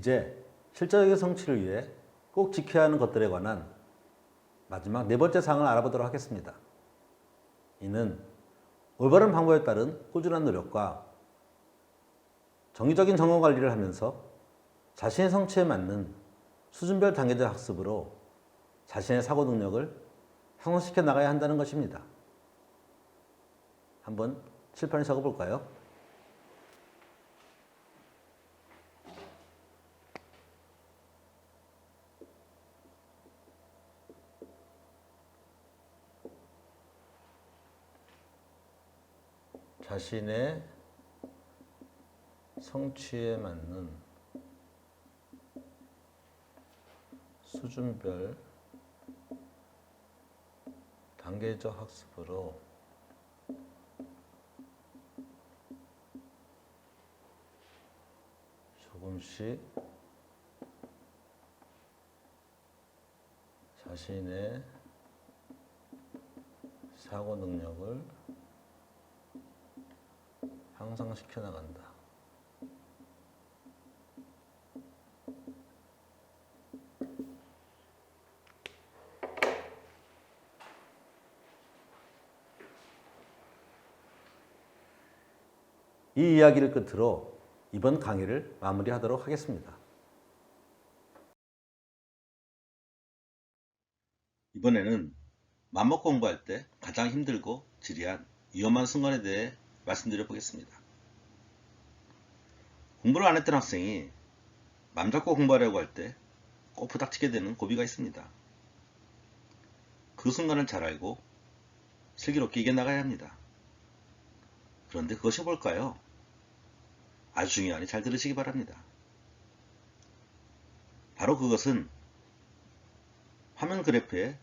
이제 실질적인 성취를 위해 꼭 지켜야 하는 것들에 관한 마지막 네 번째 사항을 알아보도록 하겠습니다. 이는 올바른 방법에 따른 꾸준한 노력과 정기적인 점검 관리를 하면서 자신의 성취에 맞는 수준별 단계적 학습으로 자신의 사고 능력을 향상시켜 나가야 한다는 것입니다. 한번 칠판에 적어볼까요? 자신의 성취에 맞는 수준별 단계적 학습으로 조금씩 자신의 사고 능력을 향상시켜 나간다. 이 이야기를 끝으로 이번 강의를 마무리하도록 하겠습니다. 이번에는 맘먹고 공부할 때 가장 힘들고 지리한 위험한 순간에 대해 말씀드려 보겠습니다. 공부를 안 했던 학생이 맘 잡고 공부하려고 할 때 꼭 부닥치게 되는 고비가 있습니다. 그 순간을 잘 알고 슬기롭게 이겨나가야 합니다. 그런데 그것이 뭘까요? 아주 중요하니 잘 들으시기 바랍니다. 바로 그것은 화면 그래프에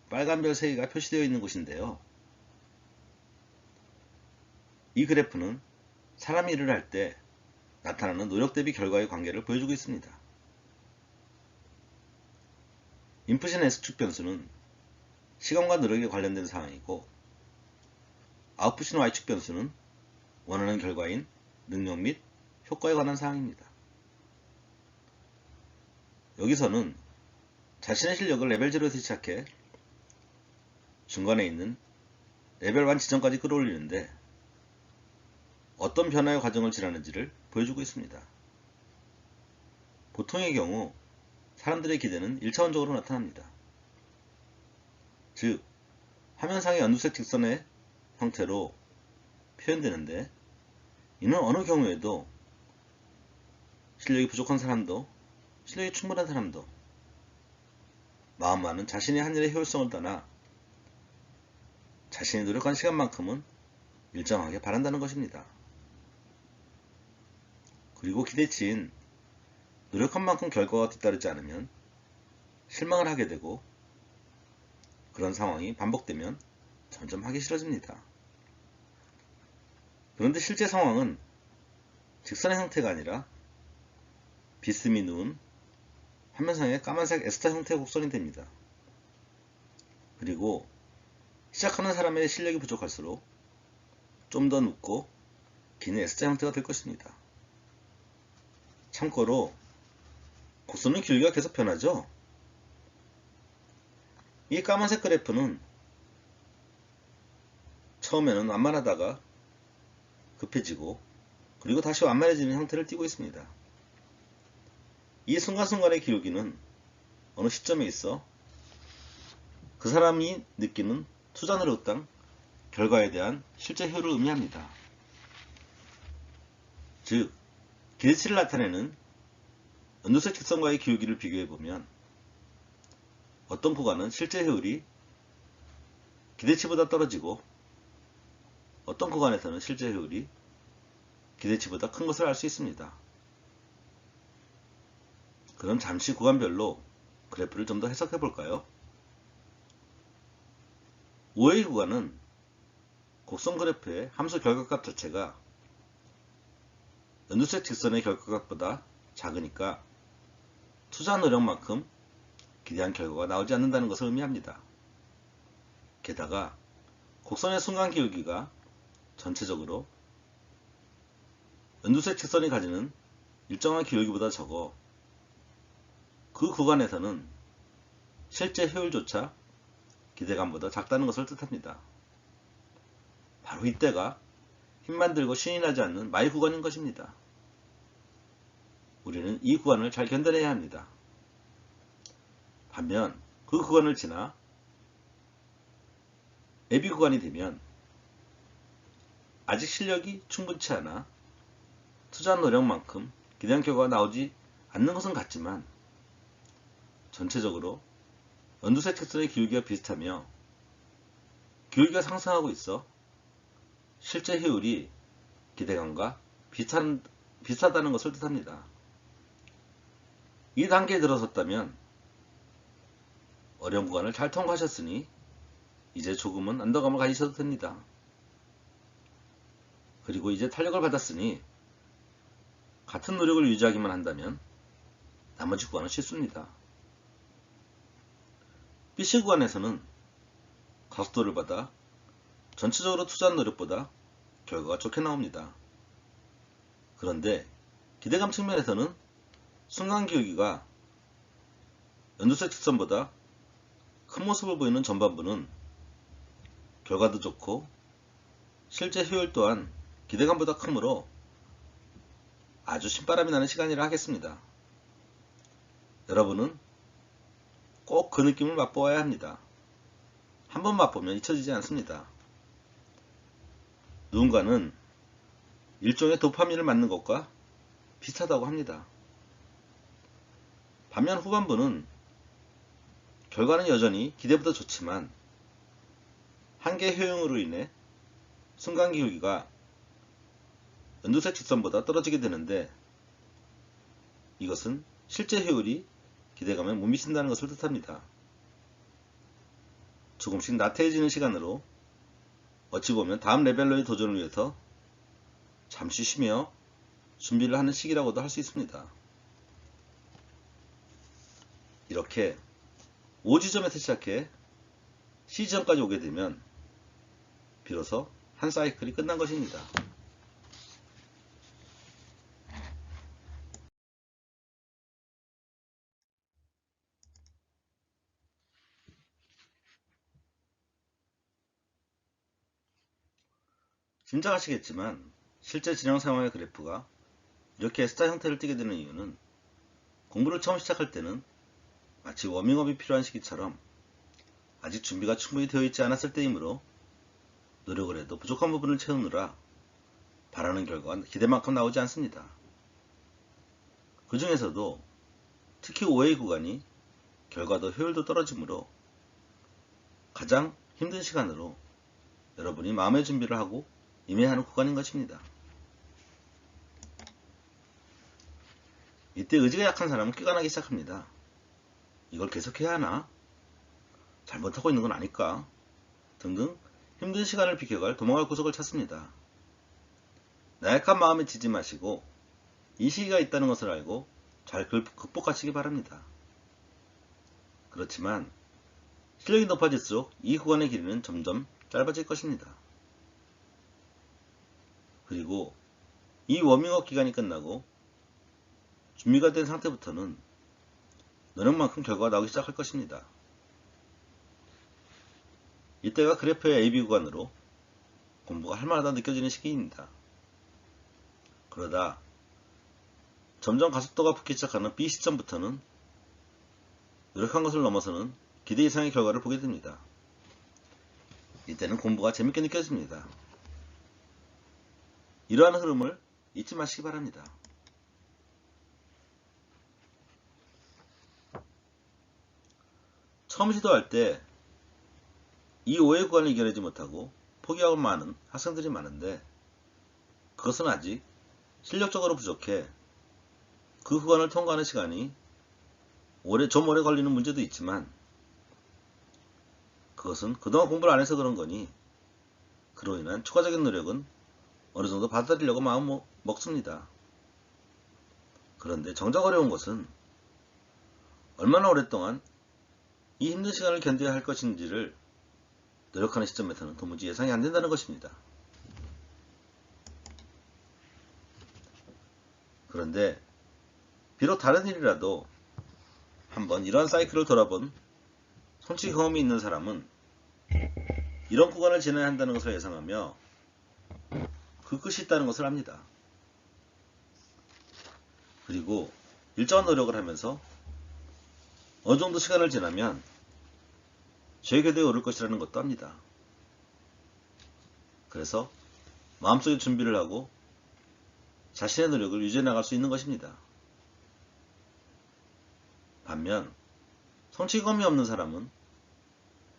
빨간 별 3개가 표시되어 있는 곳인데요. 이 그래프는 사람이 일을 할 때 나타나는 노력 대비 결과의 관계를 보여주고 있습니다. 인풋인 X축 변수는 시간과 노력에 관련된 사항이고, 아웃풋인 Y축 변수는 원하는 결과인 능력 및 효과에 관한 사항입니다. 여기서는 자신의 실력을 레벨 0에서 시작해 중간에 있는 레벨 1 지점까지 끌어올리는데 어떤 변화의 과정을 지나는지를 보여주고 있습니다. 보통의 경우 사람들의 기대는 1차원적으로 나타납니다. 즉, 화면상의 연두색 직선의 형태로 표현되는데, 이는 어느 경우에도 실력이 부족한 사람도 실력이 충분한 사람도 마음만은 자신의 한 일의 효율성을 떠나 자신이 노력한 시간만큼은 일정하게 바란다는 것입니다. 그리고 기대치인 노력한 만큼 결과가 뒤따르지 않으면 실망을 하게 되고, 그런 상황이 반복되면 점점 하기 싫어집니다. 그런데 실제 상황은 직선의 형태가 아니라 비스듬히 누운 화면상의 까만색 S자 형태의 곡선이 됩니다. 그리고 시작하는 사람의 실력이 부족할수록 좀 더 눕고 긴 S자 형태가 될 것입니다. 참고로 곡선의 길이가 계속 변하죠? 이 까만색 그래프는 처음에는 완만하다가 급해지고 그리고 다시 완만해지는 형태를 띠고 있습니다. 이 순간순간의 기울기는 어느 시점에 있어 그 사람이 느끼는 투자 노력당 결과에 대한 실제 효율을 의미합니다. 즉, 기대치를 나타내는 연두색 직선과의 기울기를 비교해보면 어떤 구간은 실제 효율이 기대치보다 떨어지고 어떤 구간에서는 실제 효율이 기대치보다 큰 것을 알 수 있습니다. 그럼 잠시 구간별로 그래프를 좀 더 해석해 볼까요? 5의 구간은 곡선 그래프의 함수 결과값 자체가 연두색 직선의 결과값보다 작으니까 투자 노력만큼 기대한 결과가 나오지 않는다는 것을 의미합니다. 게다가 곡선의 순간 기울기가 전체적으로 연두색 직선이 가지는 일정한 기울기보다 적어 그 구간에서는 실제 효율조차 기대감보다 작다는 것을 뜻합니다. 바로 이때가 힘만 들고 신이 나지 않는 마이 구간인 것입니다. 우리는 이 구간을 잘 견뎌내야 합니다. 반면 그 구간을 지나 애비 구간이 되면 아직 실력이 충분치 않아 투자한 노력만큼 기대한 결과가 나오지 않는 것은 같지만 전체적으로 연두색 직선의 기울기가 비슷하며 기울기가 상승하고 있어 실제 효율이 기대감과 비슷하다는 것을 뜻합니다. 이 단계에 들어섰다면 어려운 구간을 잘 통과하셨으니 이제 조금은 안도감을 가지셔도 됩니다. 그리고 이제 탄력을 받았으니 같은 노력을 유지하기만 한다면 나머지 구간은 쉽습니다. BC 구간에서는 가속도를 받아 전체적으로 투자한 노력보다 결과가 좋게 나옵니다. 그런데 기대감 측면에서는 순간 기울기가 연두색 직선보다 큰 모습을 보이는 전반부는 결과도 좋고 실제 효율 또한 기대감보다 크므로 아주 신바람이 나는 시간이라 하겠습니다. 여러분은 꼭 그 느낌을 맛보아야 합니다. 한번 맛보면 잊혀지지 않습니다. 누군가는 일종의 도파민을 맞는 것과 비슷하다고 합니다. 반면 후반부는 결과는 여전히 기대보다 좋지만 한계 효용으로 인해 순간 기울기가 연두색 직선보다 떨어지게 되는데 이것은 실제 효율이 기대감에 못 미친다는 것을 뜻합니다. 조금씩 나태해지는 시간으로 어찌 보면 다음 레벨로의 도전을 위해서 잠시 쉬며 준비를 하는 시기라고도 할 수 있습니다. 이렇게 O 지점에서 시작해 C 지점까지 오게 되면 비로소 한 사이클이 끝난 것입니다. 짐작하시겠지만 실제 진영 상황의 그래프가 이렇게 스타 형태를 띠게 되는 이유는 공부를 처음 시작할 때는 마치 워밍업이 필요한 시기처럼 아직 준비가 충분히 되어 있지 않았을 때이므로 노력을 해도 부족한 부분을 채우느라 바라는 결과가 기대만큼 나오지 않습니다. 그 중에서도 특히 OA 구간이 결과도 효율도 떨어지므로 가장 힘든 시간으로 여러분이 마음의 준비를 하고 임해야 하는 구간인 것입니다. 이때 의지가 약한 사람은 꾀가 나기 시작합니다. 이걸 계속해야 하나? 잘못하고 있는 건 아닐까? 등등 힘든 시간을 비켜갈 도망갈 구석을 찾습니다. 나약한 마음에 지지 마시고 이 시기가 있다는 것을 알고 잘 극복하시기 바랍니다. 그렇지만 실력이 높아질수록 이 구간의 길이는 점점 짧아질 것입니다. 그리고 이 워밍업 기간이 끝나고 준비가 된 상태부터는 노력만큼 결과가 나오기 시작할 것입니다. 이때가 그래프의 AB 구간으로 공부가 할만하다 느껴지는 시기입니다. 그러다 점점 가속도가 붙기 시작하는 B 시점부터는 노력한 것을 넘어서는 기대 이상의 결과를 보게 됩니다. 이때는 공부가 재밌게 느껴집니다. 이러한 흐름을 잊지 마시기 바랍니다. 처음 시도할 때 이 오해 구간을 이겨내지 못하고 포기하고 많은 학생들이 많은데 그것은 아직 실력적으로 부족해 그 구간을 통과하는 시간이 좀 오래 걸리는 문제도 있지만 그것은 그동안 공부를 안 해서 그런 거니 그로 인한 추가적인 노력은 어느 정도 받아들이려고 마음 먹습니다. 그런데 정작 어려운 것은 얼마나 오랫동안 이 힘든 시간을 견뎌야 할 것인지를 노력하는 시점에서는 도무지 예상이 안 된다는 것입니다. 그런데 비록 다른 일이라도 한번 이러한 사이클을 돌아본 손치 경험이 있는 사람은 이런 구간을 지나야 한다는 것을 예상하며 그 끝이 있다는 것을 압니다. 그리고 일정한 노력을 하면서 어느 정도 시간을 지나면 제 궤도에 오를 것이라는 것도 압니다. 그래서 마음속에 준비를 하고 자신의 노력을 유지해 나갈 수 있는 것입니다. 반면 성취 경험이 없는 사람은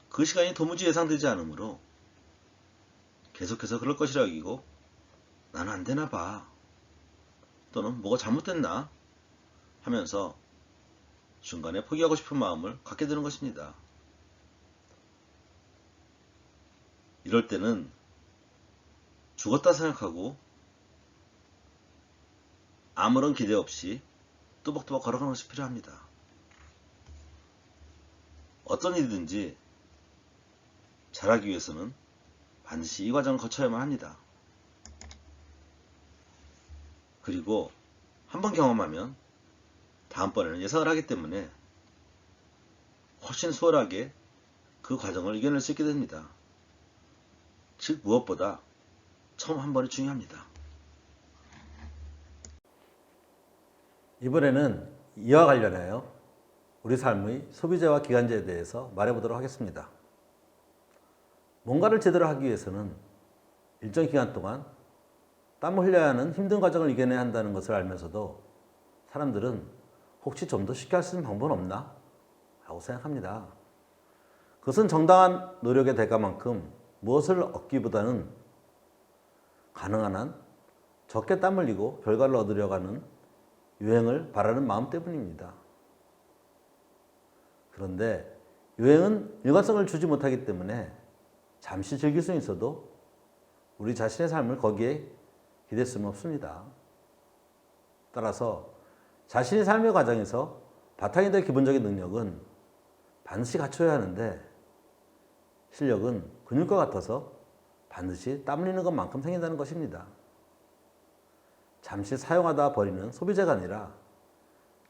그 시간이 도무지 예상되지 않으므로 계속해서 그럴 것이라 여기고 나는 안 되나 봐 또는 뭐가 잘못됐나 하면서 중간에 포기하고 싶은 마음을 갖게 되는 것입니다. 이럴 때는 죽었다 생각하고 아무런 기대 없이 뚜벅뚜벅 걸어가는 것이 필요합니다. 어떤 일이든지 잘하기 위해서는 반드시 이 과정을 거쳐야만 합니다. 그리고 한번 경험하면 다음번에는 예상을 하기 때문에 훨씬 수월하게 그 과정을 이겨낼 수 있게 됩니다. 즉 무엇보다 처음 한 번이 중요합니다. 이번에는 이와 관련하여 우리 삶의 소비재와 기간제에 대해서 말해보도록 하겠습니다. 뭔가를 제대로 하기 위해서는 일정 기간 동안 땀을 흘려야 하는 힘든 과정을 이겨내야 한다는 것을 알면서도 사람들은 혹시 좀 더 쉽게 할 수 있는 방법은 없나? 라고 생각합니다. 그것은 정당한 노력의 대가만큼 무엇을 얻기보다는 가능한 한 적게 땀 흘리고 결과를 얻으려고 하는 유행을 바라는 마음 때문입니다. 그런데 유행은 일관성을 주지 못하기 때문에 잠시 즐길 수는 있어도 우리 자신의 삶을 거기에 기댈 수는 없습니다. 따라서 자신의 삶의 과정에서 바탕이 될 기본적인 능력은 반드시 갖춰야 하는데 실력은 근육과 같아서 반드시 땀 흘리는 것만큼 생긴다는 것입니다. 잠시 사용하다 버리는 소비재가 아니라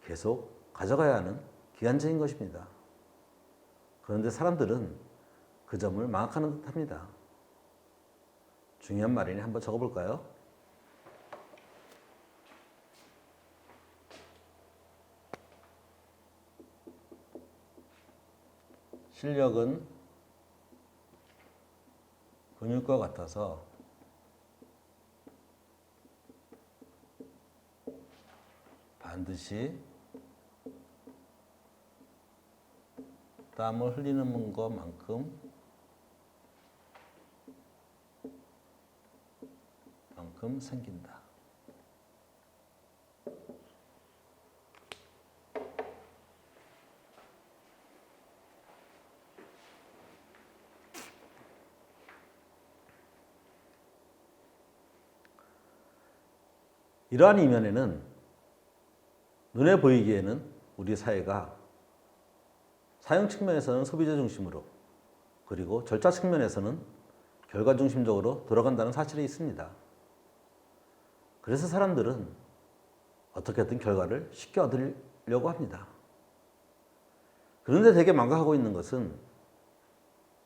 계속 가져가야 하는 기간제인 것입니다. 그런데 사람들은 그 점을 망각하는 듯합니다. 중요한 말이니 한번 적어볼까요? 실력은 근육과 같아서 반드시 땀을 흘리는 것만큼 생긴다. 이러한 이면에는 눈에 보이기에는 우리 사회가 사용 측면에서는 소비자 중심으로 그리고 절차 측면에서는 결과 중심적으로 돌아간다는 사실이 있습니다. 그래서 사람들은 어떻게든 결과를 쉽게 얻으려고 합니다. 그런데 되게 망각하고 있는 것은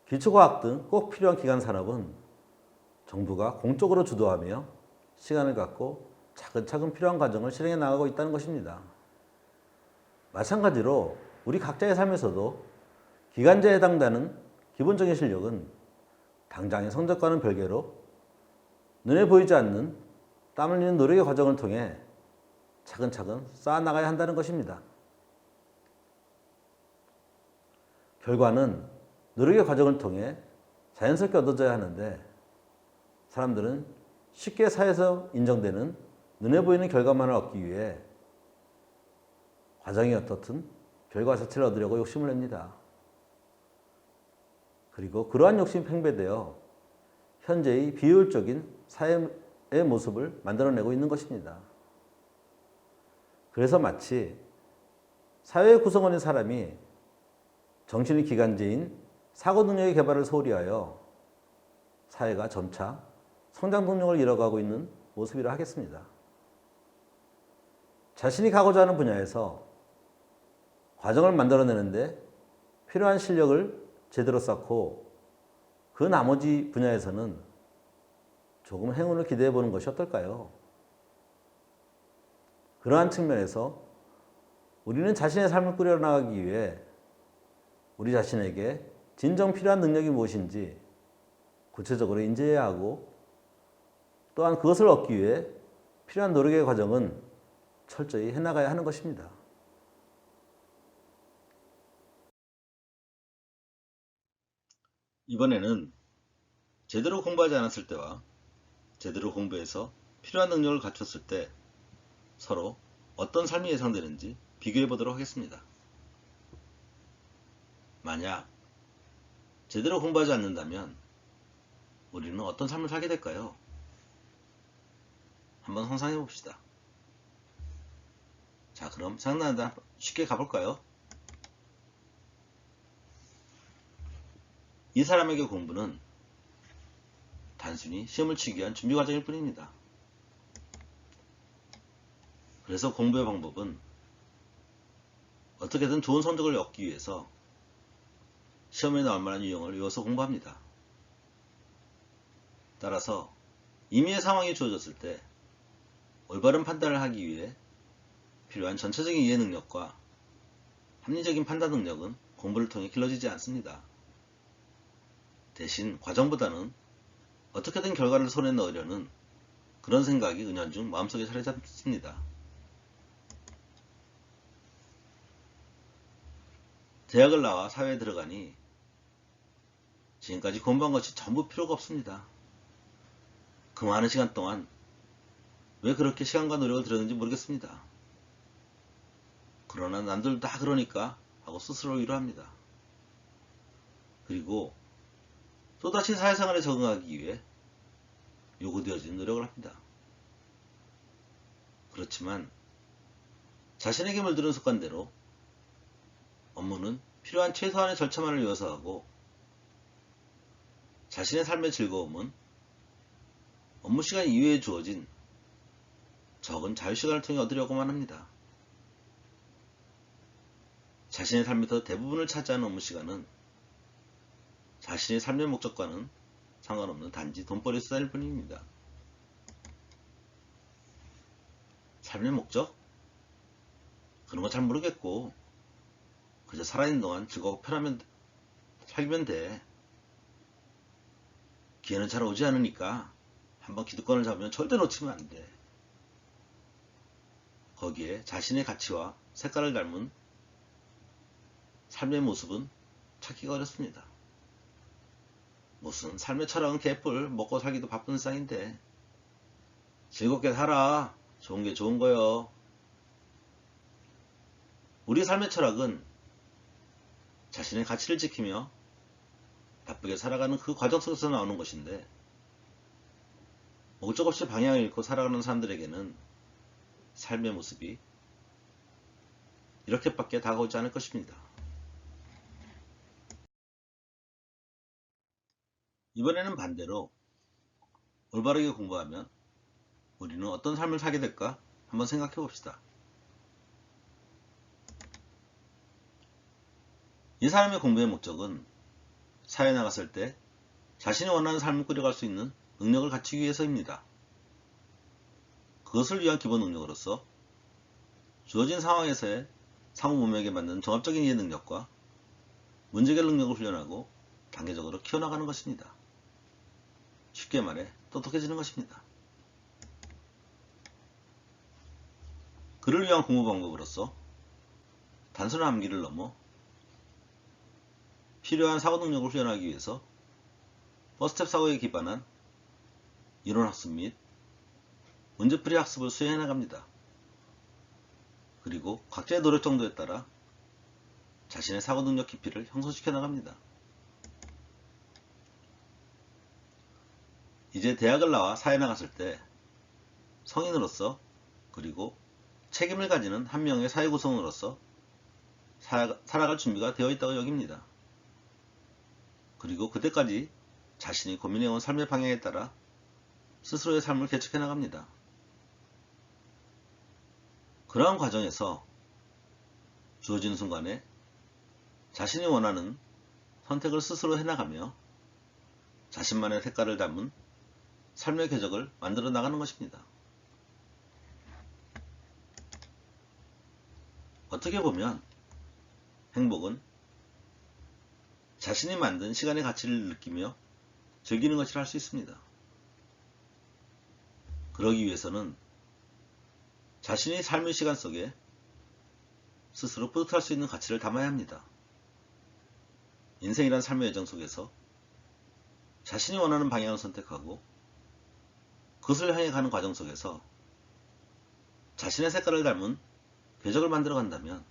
기초과학 등 꼭 필요한 기간 산업은 정부가 공적으로 주도하며 시간을 갖고 차근차근 필요한 과정을 실행해 나가고 있다는 것입니다. 마찬가지로 우리 각자의 삶에서도 기간제에 해당되는 기본적인 실력은 당장의 성적과는 별개로 눈에 보이지 않는 땀 흘리는 노력의 과정을 통해 차근차근 쌓아나가야 한다는 것입니다. 결과는 노력의 과정을 통해 자연스럽게 얻어져야 하는데 사람들은 쉽게 사회에서 인정되는 눈에 보이는 결과만을 얻기 위해 과정이 어떻든 결과 자체를 얻으려고 욕심을 냅니다. 그리고 그러한 욕심이 팽배되어 현재의 비효율적인 사회의 모습을 만들어내고 있는 것입니다. 그래서 마치 사회의 구성원인 사람이 정신의 기간제인 사고 능력의 개발을 소홀히 하여 사회가 점차 성장 동력을 잃어가고 있는 모습이라 하겠습니다. 자신이 가고자 하는 분야에서 과정을 만들어내는데 필요한 실력을 제대로 쌓고 그 나머지 분야에서는 조금 행운을 기대해 보는 것이 어떨까요? 그러한 측면에서 우리는 자신의 삶을 꾸려나가기 위해 우리 자신에게 진정 필요한 능력이 무엇인지 구체적으로 인지해야 하고, 또한 그것을 얻기 위해 필요한 노력의 과정은 철저히 해나가야 하는 것입니다. 이번에는 제대로 공부하지 않았을 때와 제대로 공부해서 필요한 능력을 갖췄을 때 서로 어떤 삶이 예상되는지 비교해 보도록 하겠습니다. 만약 제대로 공부하지 않는다면 우리는 어떤 삶을 살게 될까요? 한번 상상해 봅시다. 자, 그럼 생각나는데 쉽게 가볼까요? 이 사람에게 공부는 단순히 시험을 치기 위한 준비 과정일 뿐입니다. 그래서 공부의 방법은 어떻게든 좋은 성적을 얻기 위해서 시험에 나올 만한 유형을 외워서 공부합니다. 따라서 임의의 상황이 주어졌을 때 올바른 판단을 하기 위해 필요한 전체적인 이해 능력과 합리적인 판단 능력은 공부를 통해 길러지지 않습니다. 대신 과정보다는 어떻게든 결과를 손에 넣으려는 그런 생각이 은연중 마음속에 자리 잡습니다. 대학을 나와 사회에 들어가니 지금까지 공부한 것이 전부 필요가 없습니다. 그 많은 시간 동안 왜 그렇게 시간과 노력을 들였는지 모르겠습니다. 그러나 남들 다 그러니까 하고 스스로 위로합니다. 그리고 또다시 사회생활에 적응하기 위해 요구되어진 노력을 합니다. 그렇지만 자신에게 물들은 습관대로 업무는 필요한 최소한의 절차만을 위해서 하고, 자신의 삶의 즐거움은 업무 시간 이외에 주어진 적은 자유시간을 통해 얻으려고만 합니다. 자신의 삶에서 대부분을 차지하는 업무 시간은 자신의 삶의 목적과는 상관없는 단지 돈벌이 수단일 뿐입니다. 삶의 목적? 그런 건 잘 모르겠고 그저 살아있는 동안 즐겁고 편하면 살면 돼. 기회는 잘 오지 않으니까 한번 기득권을 잡으면 절대 놓치면 안 돼. 거기에 자신의 가치와 색깔을 닮은 삶의 모습은 찾기가 어렵습니다. 무슨 삶의 철학은 개뿔, 먹고 살기도 바쁜 세상인데 즐겁게 살아. 좋은 게 좋은 거요. 우리 삶의 철학은 자신의 가치를 지키며 바쁘게 살아가는 그 과정 속에서 나오는 것인데, 목적 없이 방향을 잃고 살아가는 사람들에게는 삶의 모습이 이렇게밖에 다가오지 않을 것입니다. 이번에는 반대로 올바르게 공부하면 우리는 어떤 삶을 살게 될까 한번 생각해 봅시다. 이 사람의 공부의 목적은 사회에 나갔을 때 자신이 원하는 삶을 꾸려갈 수 있는 능력을 갖추기 위해서입니다. 그것을 위한 기본 능력으로서 주어진 상황에서의 상호 문맥에 맞는 종합적인 이해 능력과 문제해결 능력을 훈련하고 단계적으로 키워나가는 것입니다. 쉽게 말해 똑똑해지는 것입니다. 그를 위한 공부 방법으로서 단순한 암기를 넘어 필요한 사고 능력을 훈련하기 위해서 포스텝 사고에 기반한 이론학습 및 문제풀이 학습을 수행해 나갑니다. 그리고 각자의 노력 정도에 따라 자신의 사고 능력 깊이를 형성시켜 나갑니다. 이제 대학을 나와 사회에 나갔을 때 성인으로서, 그리고 책임을 가지는 한 명의 사회 구성원으로서 살아갈 준비가 되어 있다고 여깁니다. 그리고 그때까지 자신이 고민해온 삶의 방향에 따라 스스로의 삶을 개척해 나갑니다. 그러한 과정에서 주어지는 순간에 자신이 원하는 선택을 스스로 해나가며 자신만의 색깔을 담은 삶의 궤적을 만들어 나가는 것입니다. 어떻게 보면 행복은 자신이 만든 시간의 가치를 느끼며 즐기는 것이라 할 수 있습니다. 그러기 위해서는 자신이 삶의 시간 속에 스스로 뿌듯할 수 있는 가치를 담아야 합니다. 인생이란 삶의 여정 속에서 자신이 원하는 방향을 선택하고 그것을 향해 가는 과정 속에서 자신의 색깔을 닮은 궤적을 만들어 간다면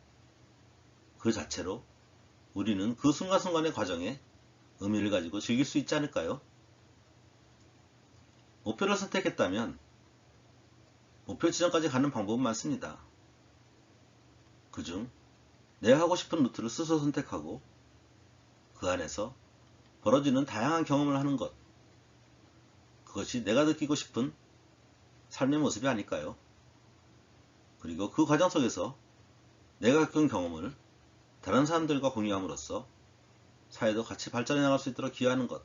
그 자체로 우리는 그 순간순간의 과정에 의미를 가지고 즐길 수 있지 않을까요? 목표를 선택했다면 목표 지점까지 가는 방법은 많습니다. 그중 내가 하고 싶은 루트를 스스로 선택하고 그 안에서 벌어지는 다양한 경험을 하는 것, 그것이 내가 느끼고 싶은 삶의 모습이 아닐까요? 그리고 그 과정 속에서 내가 겪은 경험을 다른 사람들과 공유함으로써 사회도 같이 발전해 나갈 수 있도록 기여하는 것,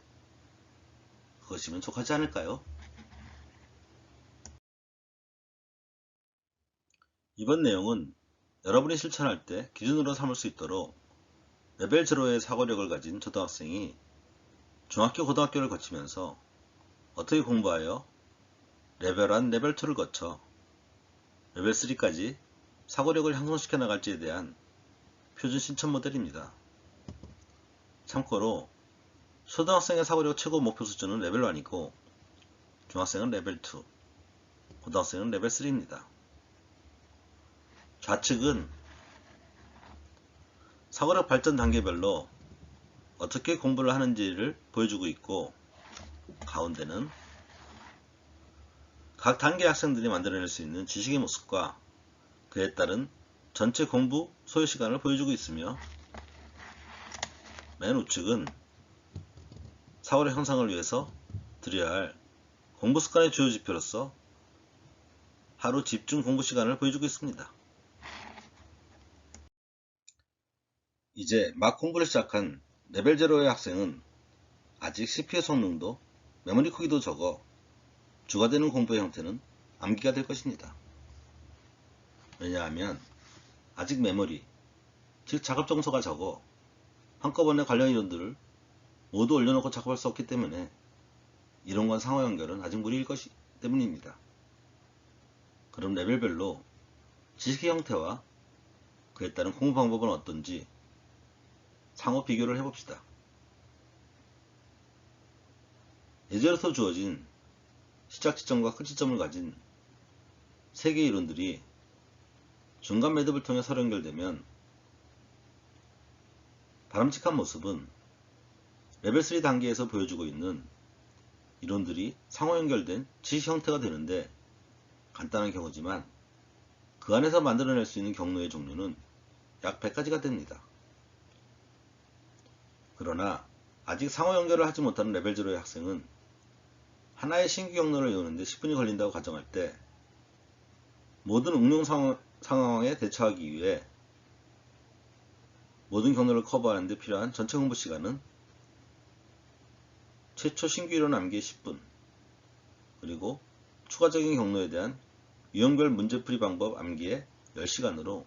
그것이 만족하지 않을까요? 이번 내용은 여러분이 실천할 때 기준으로 삼을 수 있도록 레벨 제로의 사고력을 가진 초등학생이 중학교, 고등학교를 거치면서 어떻게 공부하여 레벨 1, 레벨 2를 거쳐 레벨 3까지 사고력을 향상시켜 나갈지에 대한 표준 실천 모델입니다. 참고로 초등학생의 사고력 최고 목표 수준은 레벨 1이고 중학생은 레벨 2, 고등학생은 레벨 3입니다. 좌측은 사고력 발전 단계별로 어떻게 공부를 하는지를 보여주고 있고 가운데는 각 단계 학생들이 만들어낼 수 있는 지식의 모습과 그에 따른 전체 공부 소요 시간을 보여주고 있으며 맨 우측은 사고력 향상을 위해서 들여야 할 공부 습관의 주요 지표로서 하루 집중 공부 시간을 보여주고 있습니다. 이제 막 공부를 시작한 레벨 제로의 학생은 아직 CPU 성능도 메모리 크기도 적어 주가 되는 공부의 형태는 암기가 될 것입니다. 왜냐하면 아직 메모리, 즉 작업 정서가 적어 한꺼번에 관련 이론들을 모두 올려놓고 작업할 수 없기 때문에 이론과 상호 연결은 아직 무리일 것이 때문입니다. 그럼 레벨별로 지식의 형태와 그에 따른 공부 방법은 어떤지 상호 비교를 해봅시다. 예제로서 주어진 시작 지점과 끝 지점을 가진 세 개의 이론들이 중간 매듭을 통해 서로 연결되면 바람직한 모습은 레벨 3 단계에서 보여주고 있는 이론들이 상호 연결된 지식 형태가 되는데 간단한 경우지만 그 안에서 만들어낼 수 있는 경로의 종류는 약 100가지가 됩니다. 그러나 아직 상호 연결을 하지 못하는 레벨 0의 학생은 하나의 신규 경로를 외우는데 10분이 걸린다고 가정할 때 모든 응용 상황에 대처하기 위해 모든 경로를 커버하는 데 필요한 전체 공부 시간은 최초 신규 이론 암기에 10분, 그리고 추가적인 경로에 대한 유형별 문제풀이 방법 암기에 10시간으로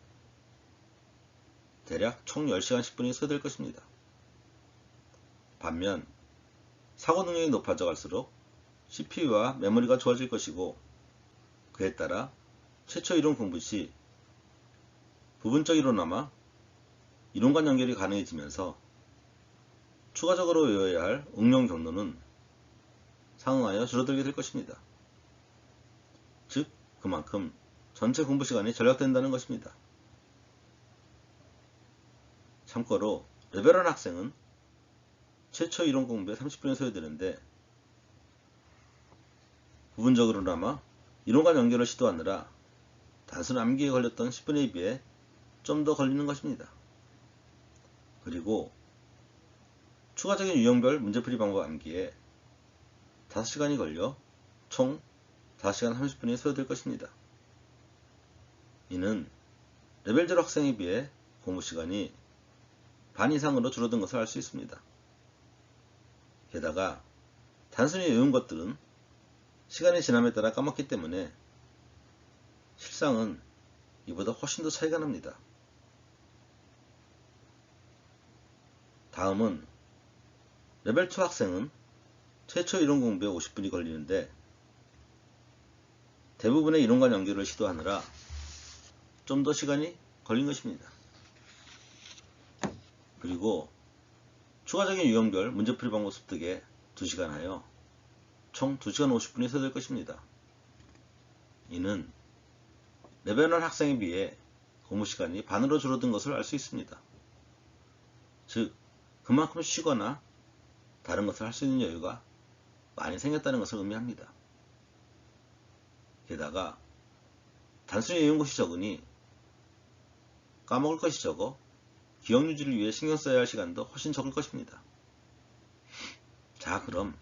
대략 총 10시간 10분이 소요될 것입니다. 반면 사고 능력이 높아져 갈수록 CPU와 메모리가 좋아질 것이고 그에 따라 최초 이론 공부 시 부분적 이론화마 이론간 연결이 가능해지면서 추가적으로 외워야 할 응용 경로는 상응하여 줄어들게 될 것입니다. 즉 그만큼 전체 공부 시간이 절약된다는 것입니다. 참고로 레벨 1 학생은 최초 이론 공부에 30분이 소요되는데 부분적으로나마 이론과 연결을 시도하느라 단순 암기에 걸렸던 10분에 비해 좀 더 걸리는 것입니다. 그리고 추가적인 유형별 문제풀이 방법 암기에 5시간이 걸려 총 5시간 30분이 소요될 것입니다. 이는 레벨 0 학생에 비해 공부 시간이 반 이상으로 줄어든 것을 알 수 있습니다. 게다가 단순히 외운 것들은 시간이 지남에 따라 까먹기 때문에 실상은 이보다 훨씬 더 차이가 납니다. 다음은 레벨 2 학생은 최초 이론 공부에 50분이 걸리는데 대부분의 이론과 연결을 시도하느라 좀 더 시간이 걸린 것입니다. 그리고 추가적인 유형별 문제풀이 방법 습득에 2시간 하여 총 2시간 50분이 소요될 것입니다. 이는 레벨 1 학생에 비해 공부 시간이 반으로 줄어든 것을 알 수 있습니다. 즉, 그만큼 쉬거나 다른 것을 할 수 있는 여유가 많이 생겼다는 것을 의미합니다. 게다가 단순히 외운 것이 적으니 까먹을 것이 적어 기억 유지를 위해 신경 써야 할 시간도 훨씬 적을 것입니다. 자, 그럼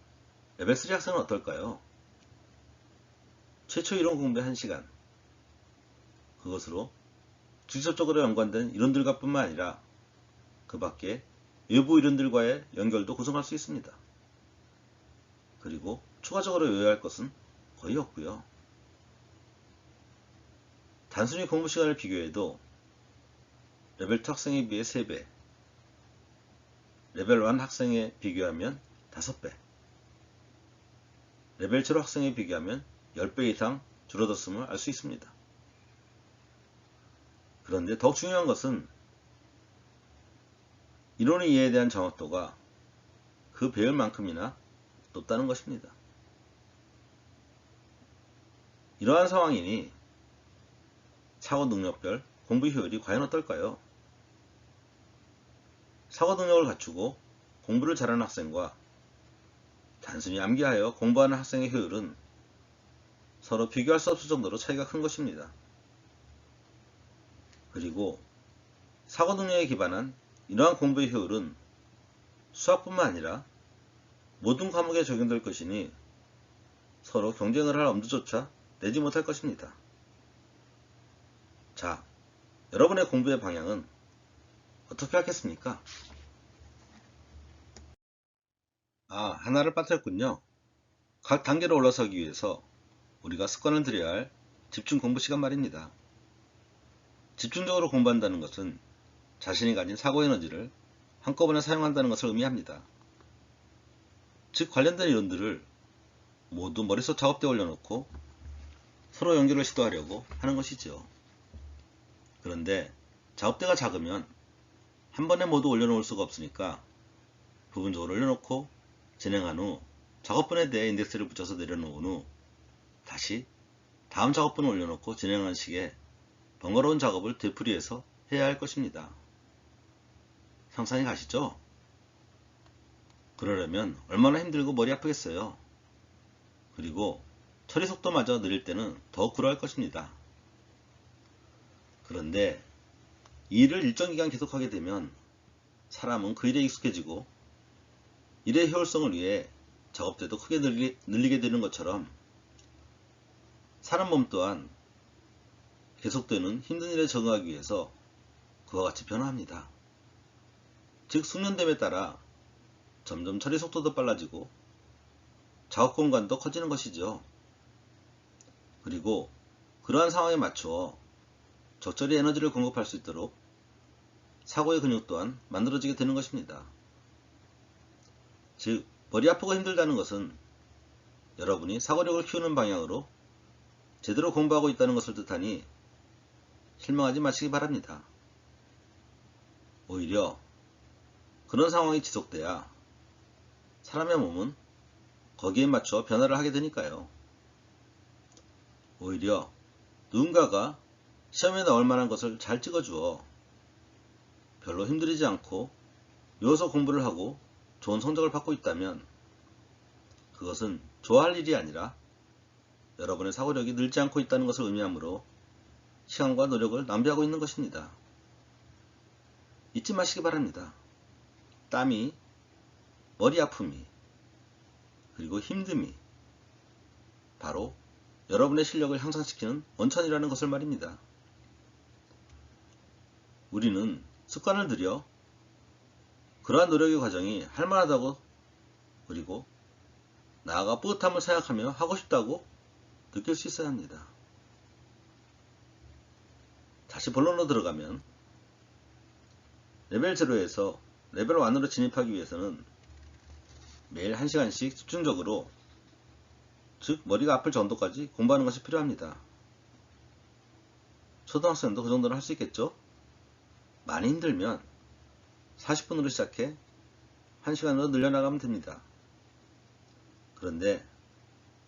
레벨 3 학생은 어떨까요? 최초 이론 공부에 1시간, 그것으로 직접적으로 연관된 이론들과 뿐만 아니라 그 밖에 외부 이론들과의 연결도 구성할 수 있습니다. 그리고 추가적으로 외워야 할 것은 거의 없고요. 단순히 공부 시간을 비교해도 레벨 2 학생에 비해 3배, 레벨 1 학생에 비교하면 5배, 레벨 7 학생에 비교하면 10배 이상 줄어들었음을 알 수 있습니다. 그런데 더욱 중요한 것은 이론의 이해에 대한 정확도가 그 배울 만큼이나 높다는 것입니다. 이러한 상황이니 사고 능력별 공부 효율이 과연 어떨까요? 사고 능력을 갖추고 공부를 잘하는 학생과 단순히 암기하여 공부하는 학생의 효율은 서로 비교할 수 없을 정도로 차이가 큰 것입니다. 그리고 사고 능력에 기반한 이러한 공부의 효율은 수학뿐만 아니라 모든 과목에 적용될 것이니 서로 경쟁을 할 엄두조차 내지 못할 것입니다. 자, 여러분의 공부의 방향은 어떻게 하겠습니까? 하나를 빠뜨렸군요. 각 단계로 올라서기 위해서 우리가 습관을 들여야 할 집중 공부 시간 말입니다. 집중적으로 공부한다는 것은 자신이 가진 사고 에너지를 한꺼번에 사용한다는 것을 의미합니다. 즉, 관련된 이론들을 모두 머릿속 작업대에 올려놓고 서로 연결을 시도하려고 하는 것이죠. 그런데 작업대가 작으면 한 번에 모두 올려놓을 수가 없으니까 부분적으로 올려놓고 진행한 후 작업분에 대해 인덱스를 붙여서 내려놓은 후 다시 다음 작업분을 올려놓고 진행하는 식의 번거로운 작업을 되풀이해서 해야 할 것입니다. 상상이 가시죠? 그러려면 얼마나 힘들고 머리 아프겠어요. 그리고 처리 속도마저 느릴 때는 더욱 그러할 것입니다. 그런데 이 일을 일정 기간 계속하게 되면 사람은 그 일에 익숙해지고 일의 효율성을 위해 작업대도 크게 늘리게 되는 것처럼 사람 몸 또한 계속되는 힘든 일에 적응하기 위해서 그와 같이 변화합니다. 즉, 숙련됨에 따라 점점 처리 속도도 빨라지고 작업 공간도 커지는 것이죠. 그리고 그러한 상황에 맞추어 적절히 에너지를 공급할 수 있도록 사고의 근육 또한 만들어지게 되는 것입니다. 즉, 머리 아프고 힘들다는 것은 여러분이 사고력을 키우는 방향으로 제대로 공부하고 있다는 것을 뜻하니 실망하지 마시기 바랍니다. 오히려 그런 상황이 지속돼야 사람의 몸은 거기에 맞춰 변화를 하게 되니까요. 오히려 누군가가 시험에 나올 만한 것을 잘 찍어주어 별로 힘들이지 않고 외워서 공부를 하고 좋은 성적을 받고 있다면 그것은 좋아할 일이 아니라 여러분의 사고력이 늘지 않고 있다는 것을 의미하므로 시간과 노력을 낭비하고 있는 것입니다. 잊지 마시기 바랍니다. 땀이, 머리 아픔이, 그리고 힘듦이 바로 여러분의 실력을 향상시키는 원천이라는 것을 말입니다. 우리는 습관을 들여 그러한 노력의 과정이 할만하다고, 그리고 나아가 뿌듯함을 생각하며 하고 싶다고 느낄 수 있어야 합니다. 다시 본론으로 들어가면, 레벨 0에서 레벨 1으로 진입하기 위해서는 매일 1시간씩 집중적으로, 즉 머리가 아플 정도까지 공부하는 것이 필요합니다. 초등학생도 그 정도는 할 수 있겠죠? 많이 힘들면 40분으로 시작해 1시간으로 늘려나가면 됩니다. 그런데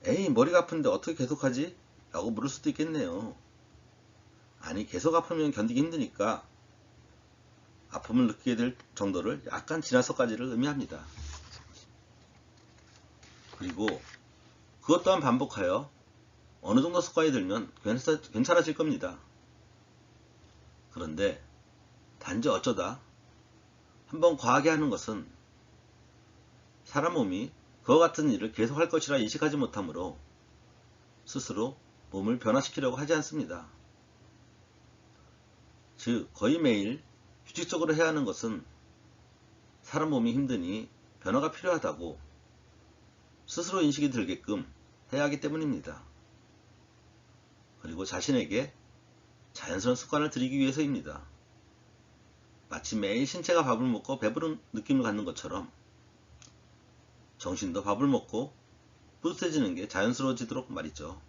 에이, 머리가 아픈데 어떻게 계속하지? 라고 물을 수도 있겠네요. 아니, 계속 아프면 견디기 힘드니까 아픔을 느끼게 될 정도를 약간 지나서까지를 의미합니다. 그리고 그것 또한 반복하여 어느 정도 습관이 들면 괜찮아질 겁니다. 그런데 단지 어쩌다 한번 과하게 하는 것은 사람 몸이 그와 같은 일을 계속 할 것이라 인식하지 못하므로 스스로 몸을 변화시키려고 하지 않습니다. 즉, 거의 매일 규칙적으로 해야 하는 것은 사람 몸이 힘드니 변화가 필요하다고 스스로 인식이 들게끔 해야 하기 때문입니다. 그리고 자신에게 자연스러운 습관을 들이기 위해서입니다. 마치 매일 신체가 밥을 먹고 배부른 느낌을 갖는 것처럼 정신도 밥을 먹고 뿌듯해지는 게 자연스러워지도록 말이죠.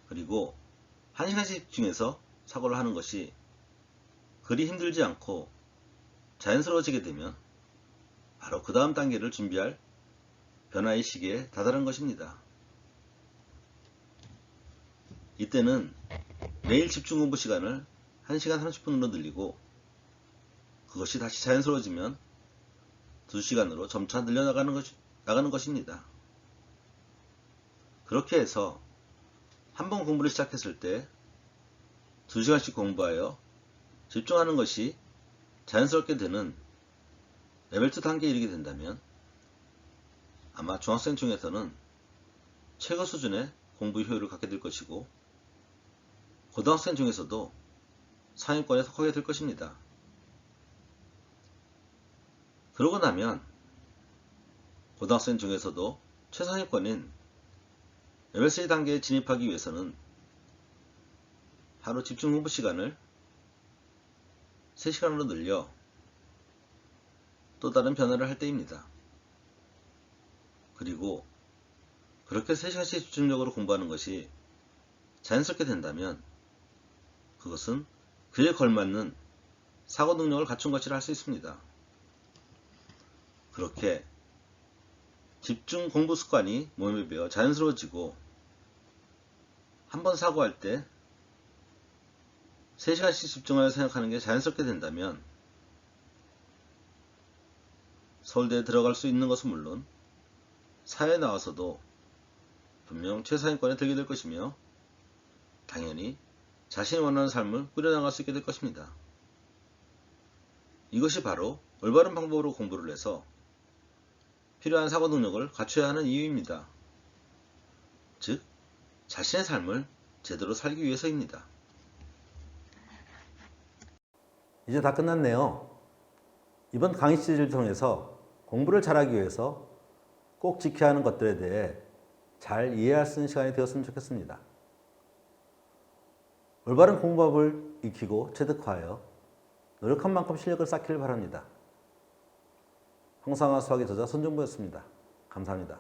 그리고 1시간씩 집중해서 사고를 하는 것이 그리 힘들지 않고 자연스러워지게 되면 바로 그 다음 단계를 준비할 변화의 시기에 다다른 것입니다. 이때는 매일 집중 공부 시간을 1시간 30분으로 늘리고, 그것이 다시 자연스러워지면 2시간으로 점차 늘려나가는 것입니다. 그렇게 해서 한 번 공부를 시작했을 때 2시간씩 공부하여 집중하는 것이 자연스럽게 되는 레벨 2 단계에 이르게 된다면 아마 중학생 중에서는 최고 수준의 공부 효율을 갖게 될 것이고, 고등학생 중에서도 상위권에 속하게 될 것입니다. 그러고 나면 고등학생 중에서도 최상위권인 레벨 3 단계에 진입하기 위해서는 하루 집중 공부 시간을 3시간으로 늘려 또 다른 변화를 할 때입니다. 그리고 그렇게 3시간씩 집중적으로 공부하는 것이 자연스럽게 된다면 그것은 그에 걸맞는 사고 능력을 갖춘 것이라 할 수 있습니다. 그렇게 집중 공부 습관이 몸에 배어 자연스러워지고 한 번 사고할 때 3시간씩 집중하여 생각하는 게 자연스럽게 된다면 서울대에 들어갈 수 있는 것은 물론 사회에 나와서도 분명 최상위권에 들게 될 것이며, 당연히 자신이 원하는 삶을 꾸려나갈 수 있게 될 것입니다. 이것이 바로 올바른 방법으로 공부를 해서 필요한 사고 능력을 갖춰야 하는 이유입니다. 즉, 자신의 삶을 제대로 살기 위해서입니다. 이제 다 끝났네요. 이번 강의 시리즈를 통해서 공부를 잘하기 위해서 꼭 지켜야 하는 것들에 대해 잘 이해할 수 있는 시간이 되었으면 좋겠습니다. 올바른 공부법을 익히고 체득하여 노력한 만큼 실력을 쌓기를 바랍니다. 홍상화 수학의 저자 손정보였습니다. 감사합니다.